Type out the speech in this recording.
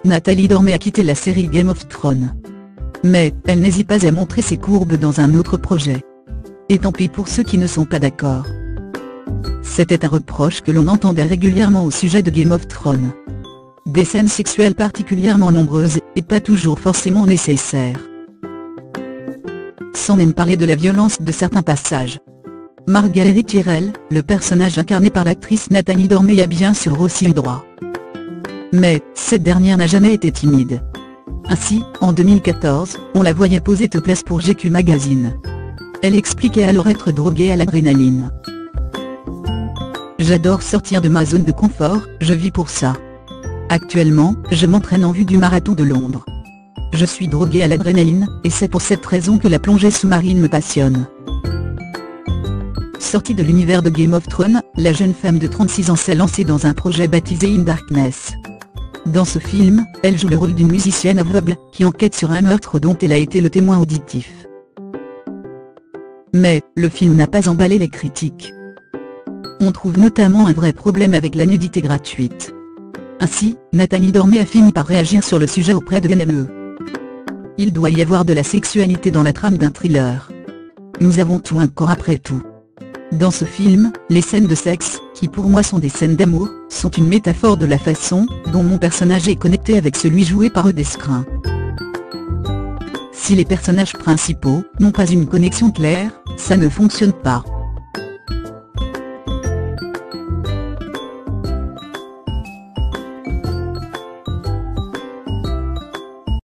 Nathalie Dormer a quitté la série Game of Thrones. Mais, elle n'hésite pas à montrer ses courbes dans un autre projet. Et tant pis pour ceux qui ne sont pas d'accord. C'était un reproche que l'on entendait régulièrement au sujet de Game of Thrones. Des scènes sexuelles particulièrement nombreuses, et pas toujours forcément nécessaires. Sans même parler de la violence de certains passages. Margaery Tyrell, le personnage incarné par l'actrice Nathalie Dormer, a bien sûr aussi eu droit. Mais, cette dernière n'a jamais été timide. Ainsi, en 2014, on la voyait poser topless pour GQ Magazine. Elle expliquait alors être droguée à l'adrénaline. J'adore sortir de ma zone de confort, je vis pour ça. Actuellement, je m'entraîne en vue du marathon de Londres. Je suis droguée à l'adrénaline, et c'est pour cette raison que la plongée sous-marine me passionne. Sortie de l'univers de Game of Thrones, la jeune femme de 36 ans s'est lancée dans un projet baptisé In Darkness. Dans ce film, elle joue le rôle d'une musicienne aveugle, qui enquête sur un meurtre dont elle a été le témoin auditif. Mais, le film n'a pas emballé les critiques. On trouve notamment un vrai problème avec la nudité gratuite. Ainsi, Nathalie Dormer a fini par réagir sur le sujet auprès de NME. Il doit y avoir de la sexualité dans la trame d'un thriller. Nous avons tout un corps après tout. Dans ce film, les scènes de sexe, qui pour moi sont des scènes d'amour, sont une métaphore de la façon dont mon personnage est connecté avec celui joué par Eudescrin. Si les personnages principaux n'ont pas une connexion claire, ça ne fonctionne pas.